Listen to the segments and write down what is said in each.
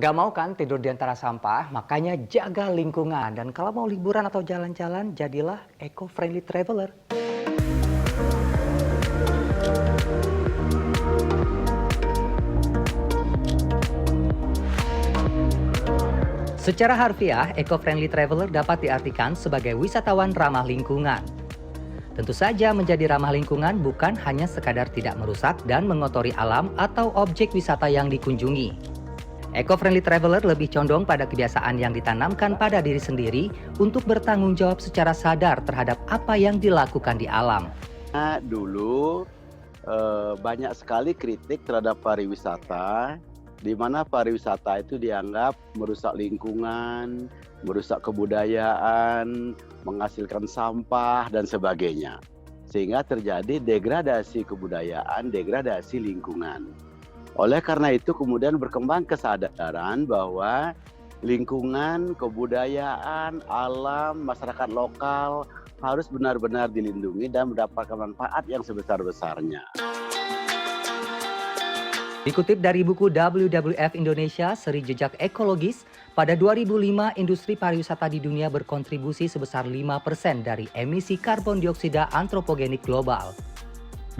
Nggak mau kan tidur di antara sampah, makanya jaga lingkungan. Dan kalau mau liburan atau jalan-jalan, jadilah eco-friendly traveler. Secara harfiah, eco-friendly traveler dapat diartikan sebagai wisatawan ramah lingkungan. Tentu saja menjadi ramah lingkungan bukan hanya sekadar tidak merusak dan mengotori alam atau objek wisata yang dikunjungi. Eco-friendly traveler lebih condong pada kebiasaan yang ditanamkan pada diri sendiri untuk bertanggung jawab secara sadar terhadap apa yang dilakukan di alam. Dulu banyak sekali kritik terhadap pariwisata, di mana pariwisata itu dianggap merusak lingkungan, merusak kebudayaan, menghasilkan sampah, dan sebagainya. Sehingga terjadi degradasi kebudayaan, degradasi lingkungan. Oleh karena itu kemudian berkembang kesadaran bahwa lingkungan, kebudayaan, alam, masyarakat lokal harus benar-benar dilindungi dan mendapatkan manfaat yang sebesar-besarnya. Dikutip dari buku WWF Indonesia Seri Jejak Ekologis, pada 2005 industri pariwisata di dunia berkontribusi sebesar 5% dari emisi karbon dioksida antropogenik global.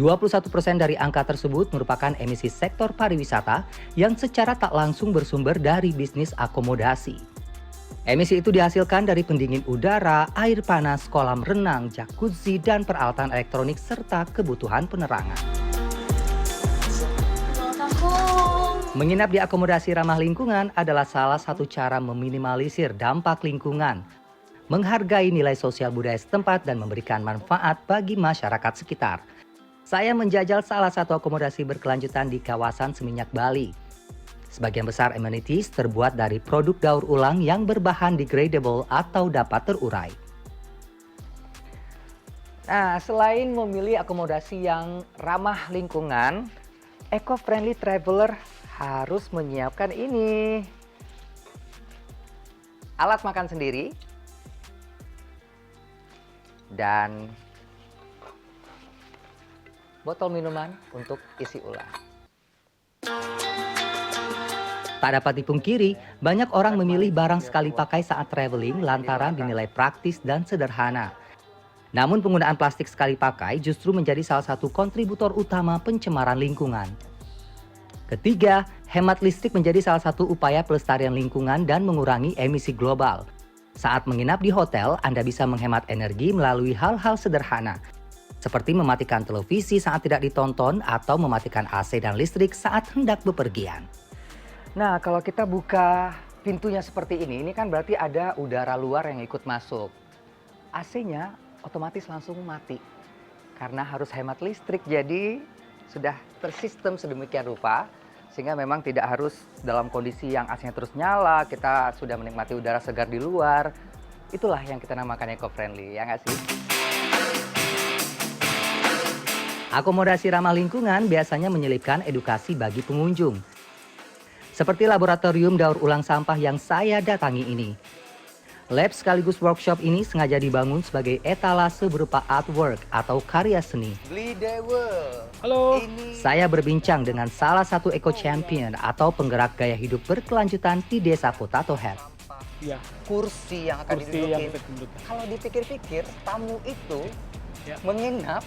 21% dari angka tersebut merupakan emisi sektor pariwisata yang secara tak langsung bersumber dari bisnis akomodasi. Emisi itu dihasilkan dari pendingin udara, air panas, kolam renang, jacuzzi, dan peralatan elektronik serta kebutuhan penerangan. Menginap di akomodasi ramah lingkungan adalah salah satu cara meminimalisir dampak lingkungan, menghargai nilai sosial budaya setempat, dan memberikan manfaat bagi masyarakat sekitar. Saya menjajal salah satu akomodasi berkelanjutan di kawasan Seminyak, Bali. Sebagian besar amenities terbuat dari produk daur ulang yang berbahan degradable atau dapat terurai. Nah, selain memilih akomodasi yang ramah lingkungan, eco-friendly traveler harus menyiapkan ini. Alat makan sendiri. Dan botol minuman untuk isi ulang. Tak dapat dipungkiri, banyak orang memilih barang sekali pakai saat traveling lantaran dinilai praktis dan sederhana. Namun penggunaan plastik sekali pakai justru menjadi salah satu kontributor utama pencemaran lingkungan. Ketiga, hemat listrik menjadi salah satu upaya pelestarian lingkungan dan mengurangi emisi global. Saat menginap di hotel, Anda bisa menghemat energi melalui hal-hal sederhana, seperti mematikan televisi saat tidak ditonton atau mematikan AC dan listrik saat hendak bepergian. Nah, kalau kita buka pintunya seperti ini kan berarti ada udara luar yang ikut masuk. AC-nya otomatis langsung mati karena harus hemat listrik, jadi sudah tersistem sedemikian rupa sehingga memang tidak harus dalam kondisi yang AC-nya terus nyala, kita sudah menikmati udara segar di luar. Itulah yang kita namakan eco-friendly, ya nggak sih? Akomodasi ramah lingkungan biasanya menyelipkan edukasi bagi pengunjung. Seperti laboratorium daur ulang sampah yang saya datangi ini. Lab sekaligus workshop ini sengaja dibangun sebagai etalase berupa artwork atau karya seni. Halo. Saya berbincang dengan salah satu eco-champion atau penggerak gaya hidup berkelanjutan di desa Potato Head. Ya. Kursi yang akan didudukin. Kalau dipikir-pikir, tamu itu menginap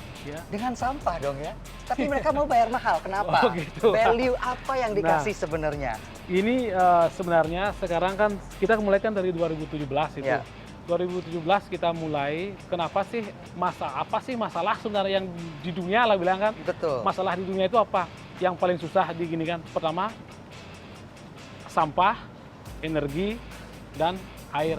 dengan sampah dong ya. Tapi mereka mau bayar mahal. Kenapa? Oh, gitu. Value apa yang dikasih sebenarnya? Ini sebenarnya sekarang kan kita mulai kan dari 2017 itu. Ya. 2017 kita mulai, kenapa sih apa sih masalah sebenarnya yang di dunia lah bilang kan? Betul. Masalah di dunia itu apa? Yang paling susah di gini kan? Pertama, sampah, energi, dan air.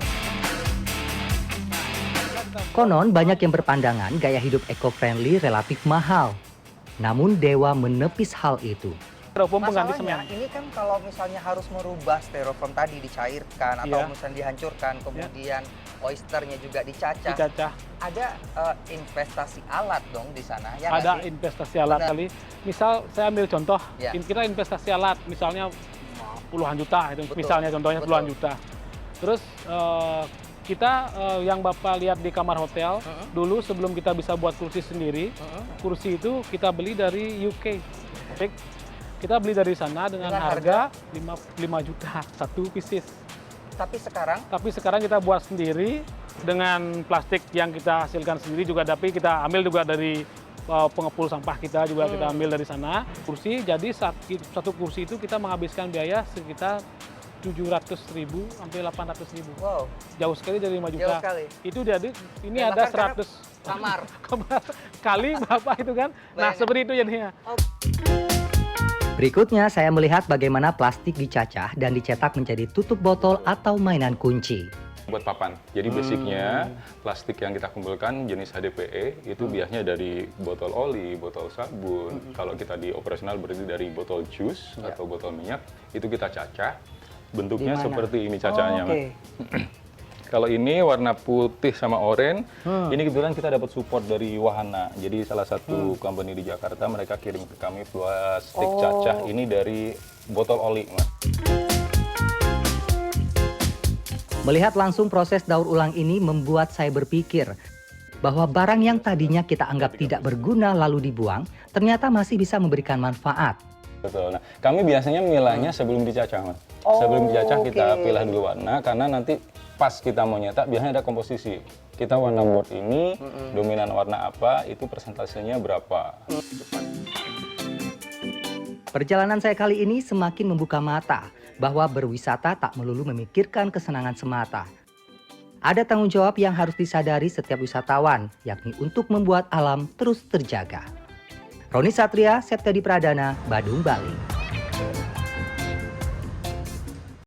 Konon banyak yang berpandangan gaya hidup eco-friendly relatif mahal. Namun Dewa menepis hal itu. Styrofoam pengganti semen. Masalahnya ini kan kalau misalnya harus merubah styrofoam tadi dicairkan atau Iya. misalnya dihancurkan, kemudian oysternya juga dicacah. Ada investasi alat dong di sana. Ya Ada nggak sih? investasi alat Benar. kali. Misal saya ambil contoh, Ya. kita investasi alat misalnya puluhan juta itu Betul. misalnya contohnya Betul. puluhan juta. Terus kita yang Bapak lihat di kamar hotel, dulu sebelum kita bisa buat kursi sendiri, kursi itu kita beli dari UK. Oke. Kita beli dari sana dengan harga 5 juta satu pieces. Tapi sekarang kita buat sendiri dengan plastik yang kita hasilkan sendiri juga, tapi kita ambil juga dari pengepul sampah kita juga kita ambil dari sana. Kursi, jadi satu kursi itu kita menghabiskan biaya sekitar 700.000 sampai 800.000. Wow. Jauh sekali dari 5 juta. Jauh sekali. Itu jadi ini Dan ada bahkan 100 kamar. kali berapa itu kan? Nah, Bayangin. seperti itu jadinya. Berikutnya saya melihat bagaimana plastik dicacah dan dicetak menjadi tutup botol atau mainan kunci. Buat papan. Jadi basicnya plastik yang kita kumpulkan jenis HDPE itu biasanya dari botol oli, botol sabun. Kalau kita di operasional berarti dari botol jus atau botol minyak, itu kita cacah. Bentuknya Gimana? seperti ini cacahnya, Oke. Mas. Kalau ini warna putih sama oranye, ini kebetulan kita dapat support dari Wahana. Jadi salah satu company di Jakarta, mereka kirim ke kami plastik cacah ini dari botol oli, Mas. Melihat langsung proses daur ulang ini membuat saya berpikir bahwa barang yang tadinya kita anggap tidak berguna lalu dibuang, ternyata masih bisa memberikan manfaat. Betul. Nah, kami biasanya milahnya sebelum dicacah, Mas. Sebelum dicacah kita pilih dulu warna, karena nanti pas kita mau nyetak biasanya ada komposisi. Kita warna board ini, dominan warna apa, itu persentasenya berapa. Perjalanan saya kali ini semakin membuka mata bahwa berwisata tak melulu memikirkan kesenangan semata. Ada tanggung jawab yang harus disadari setiap wisatawan, yakni untuk membuat alam terus terjaga. Roni Satria, Septadi Pradana, Badung, Bali.